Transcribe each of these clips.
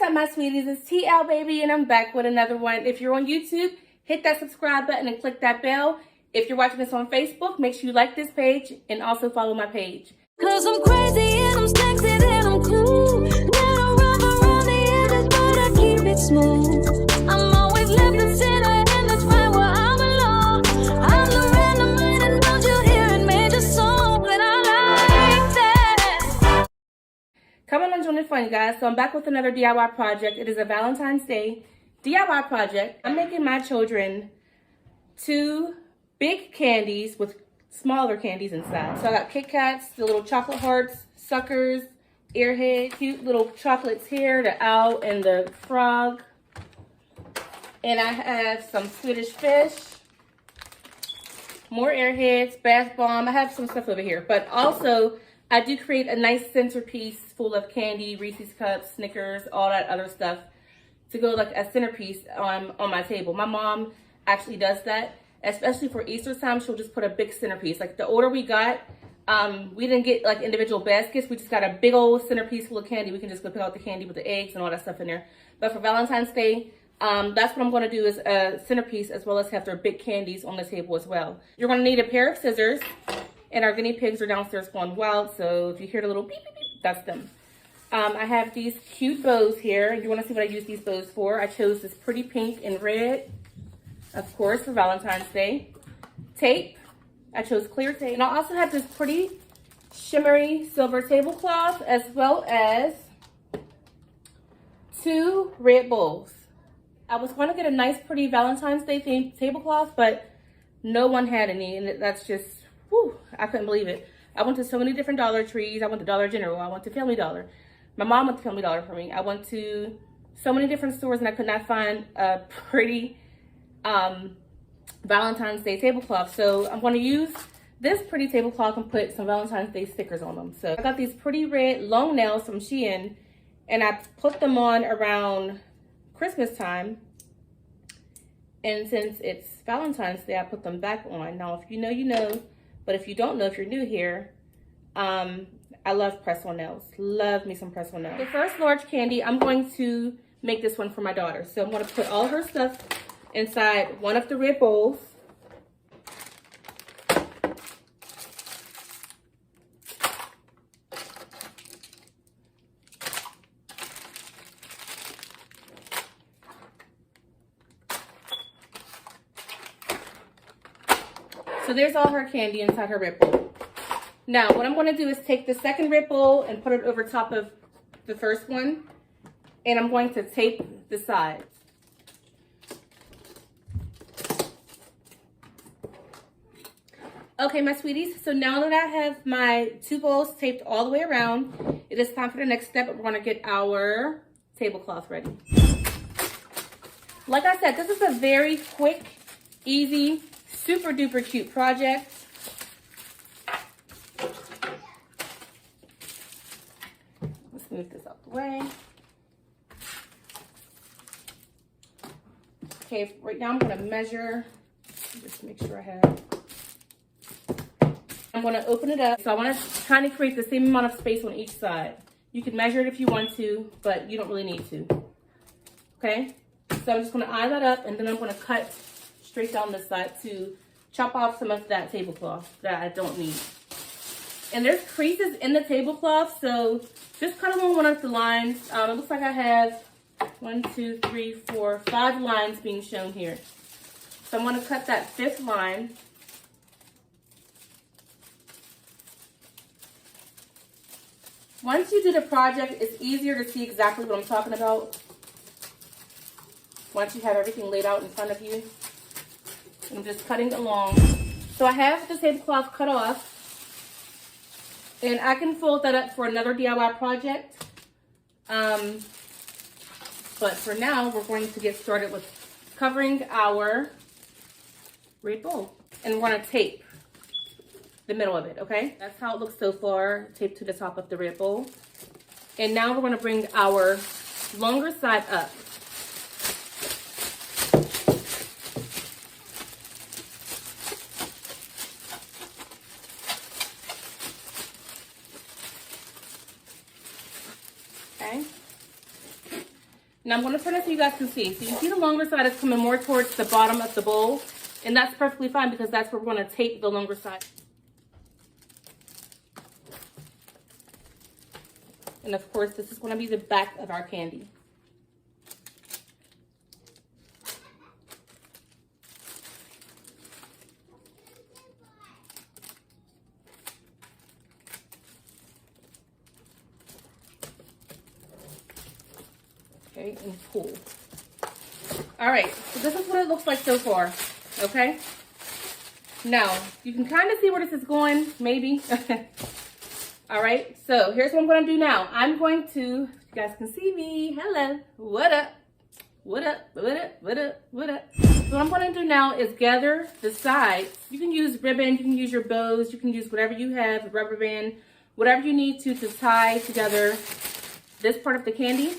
up, my sweeties? It's TeeElle, baby, and I'm back with another one. If you're on YouTube, hit that subscribe button and click that bell. If you're watching this on Facebook, make sure you like this page and also follow my page. Cause I'm crazy and I'm sexy and I'm cool. Little rough around the edges, but I keep it smooth. I'm always left the center and that's right where I belong. I'm the random man and don't you hear it major song that I like that. Come on and join the fun, guys. So I'm back with another DIY project. It is a Valentine's Day DIY project. I'm making my children 2 big candies with smaller candies inside. So I got Kit Kats, the little chocolate hearts, suckers, airhead, cute little chocolates here, the owl and the frog. And I have some Swedish fish, more airheads, bath bomb. I have some stuff over here. But also, I do create a nice centerpiece full of candy, Reese's Cups, Snickers, all that other stuff to go like a centerpiece on my table. My mom actually does that. Especially for Easter time, she'll just put a big centerpiece. Like the order we got, we didn't get like individual baskets. We just got a big old centerpiece full of candy. We can just go pick out the candy with the eggs and all that stuff in there. But for Valentine's Day, that's what I'm going to do is a centerpiece as well as have their big candies on the table as well. You're going to need a pair of scissors, and our guinea pigs are downstairs going wild. So if you hear the little beep, beep, beep, that's them. I have these cute bows here. You want to see what I use these bows for? I chose this pretty pink and red, of course, for Valentine's Day. Tape. I chose clear tape. And I also have this pretty shimmery silver tablecloth as well as 2 red bowls. I was going to get a nice pretty Valentine's Day themed tablecloth, but no one had any, and that's just, whew, I couldn't believe it. I went to so many different Dollar Trees. I went to Dollar General. I went to Family Dollar. My mom went to Family Dollar for me. I went to so many different stores and I could not find a pretty Valentine's Day tablecloth. So I'm going to use this pretty tablecloth and put some Valentine's Day stickers on them. So I got these pretty red long nails from Shein, and I put them on around Christmas time. And since it's Valentine's Day, I put them back on. Now, if you know, you know. But if you don't know, if you're new here, I love press-on nails. Love me some press-on nails. The first large candy, I'm going to make this one for my daughter. So I'm going to put all her stuff inside one of the red bowls. So there's all her candy inside her red bowl. Now, what I'm going to do is take the second red bowl and put it over top of the first one. And I'm going to tape the sides. Okay, my sweeties, so now that I have my 2 bowls taped all the way around, it is time for the next step. We're going to get our tablecloth ready. Like I said, this is a very quick, easy, super duper cute project. Let's move this out the way. Okay, right now I'm going to measure, just make sure I have. I'm going to open it up. So I want to kind of create the same amount of space on each side. You can measure it if you want to, but you don't really need to. Okay? So I'm just going to eye that up, and then I'm going to cut straight down this side to chop off some of that tablecloth that I don't need. And there's creases in the tablecloth, so just cut along one of the lines. It looks like I have 1, 2, 3, 4, 5 lines being shown here. So I'm going to cut that 5th line. Once you do the project, it's easier to see exactly what I'm talking about. Once you have everything laid out in front of you. I'm just cutting along. So I have the tablecloth cut off. And I can fold that up for another DIY project. But for now, we're going to get started with covering our red bowl. And we're going to tape the middle of it, okay? That's how it looks so far, taped to the top of the red bowl. And now we're gonna bring our longer side up. Okay? Now I'm going to turn it so you guys can see. So you see the longer side is coming more towards the bottom of the bowl. And that's perfectly fine because that's where we're going to tape the longer side. And of course, this is going to be the back of our candy. Okay, and pull. All right, so this is what it looks like so far, okay? Now, you can kind of see where this is going, maybe. All right, so here's what I'm going to do now. I'm going to, you guys can see me. Hello, what up? What up, what up, what up, what up? So what I'm going to do now is gather the sides. You can use ribbon, you can use your bows, you can use whatever you have, rubber band, whatever you need to tie together this part of the candy.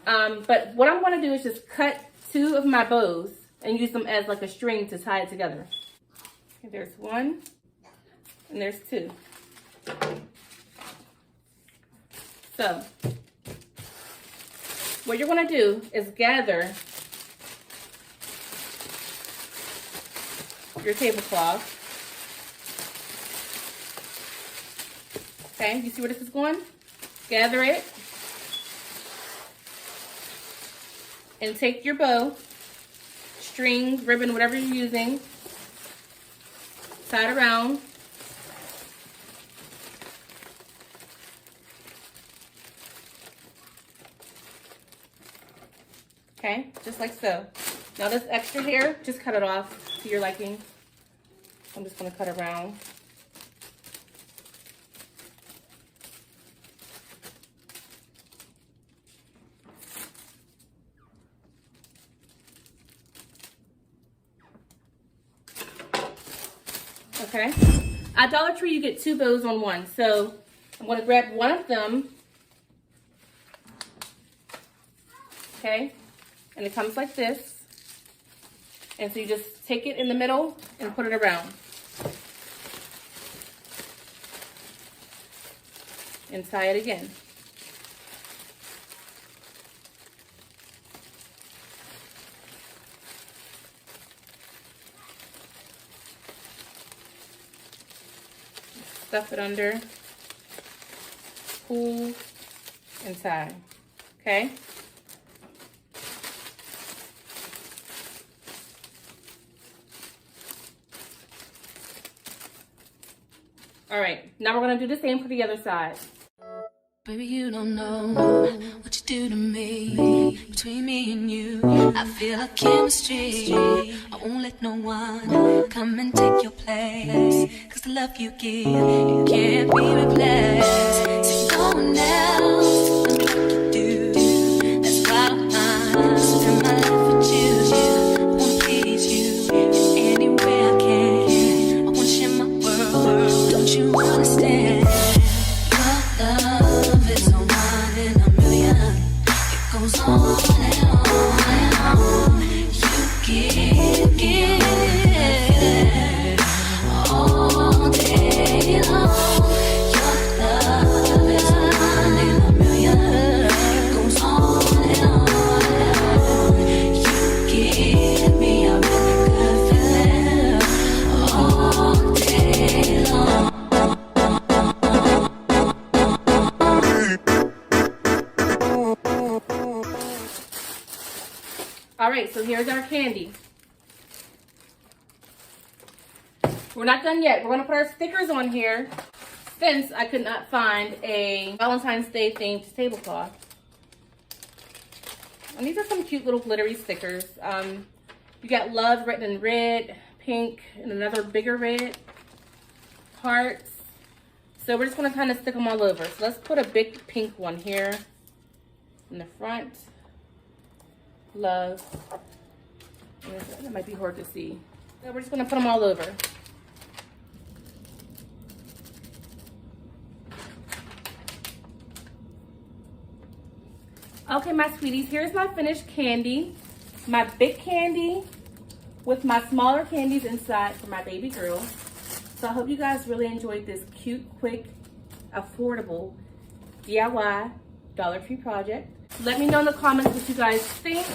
But what I'm going to do is just cut 2 of my bows and use them as like a string to tie it together. Okay, there's 1 and there's 2. So what you're going to do is gather your tablecloth. Okay, you see where this is going? Gather it. And take your bow, string, ribbon, whatever you're using, tie it around. Okay, just like so. Now this extra hair, just cut it off to your liking. I'm just gonna cut around. Okay, at Dollar Tree you get 2 bows on one. So I'm going to grab one of them. Okay, and it comes like this. And so you just take it in the middle and put it around. And tie it again. Stuff it under, pull, and tie. Okay? All right, now we're gonna do the same for the other side. Baby, you don't know what you do to me. Between me and you, I feel like chemistry. I won't let no one come and take your place. Cause the love you give, it can't be replaced. See no one else do me like you do. That's why I'm spend my life with you. I wanna please you in any way I can. I wanna share my world, don't you understand? Your love is a one in a million. It goes on and on and on. You give all day long. Your love is a one in a million. It goes on and on and on. You give me a really good feeling all day long. All right, so here's our candy. We're not done yet. We're gonna put our stickers on here since I could not find a Valentine's Day themed tablecloth. And these are some cute little glittery stickers. You got love written in red, pink, and another bigger red, hearts. So we're just gonna kind of stick them all over. So let's put a big pink one here in the front. Love. That might be hard to see. So we're just gonna put them all over. Okay, my sweeties, here's my finished candy. My big candy with my smaller candies inside for my baby girl. So I hope you guys really enjoyed this cute, quick, affordable DIY Dollar Tree project. Let me know in the comments what you guys think.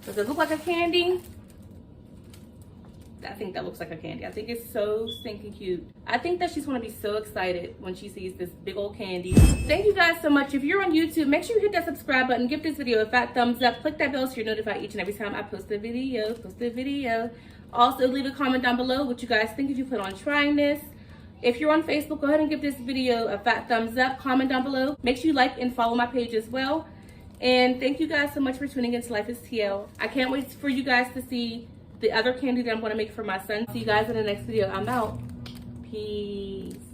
Does it look like a candy? I think that looks like a candy. I think it's so stinking cute. I think that she's gonna be so excited when she sees this big old candy. Thank you guys so much. If you're on YouTube, make sure you hit that subscribe button, give this video a fat thumbs up, click that bell so you're notified each and every time I post a video. Also, leave a comment down below what you guys think if you plan on trying this. If you're on Facebook, go ahead and give this video a fat thumbs up, comment down below. Make sure you like and follow my page as well. And thank you guys so much for tuning in to Life is TeeElle. I can't wait for you guys to see the other candy that I'm going to make for my son. See you guys in the next video. I'm out. Peace.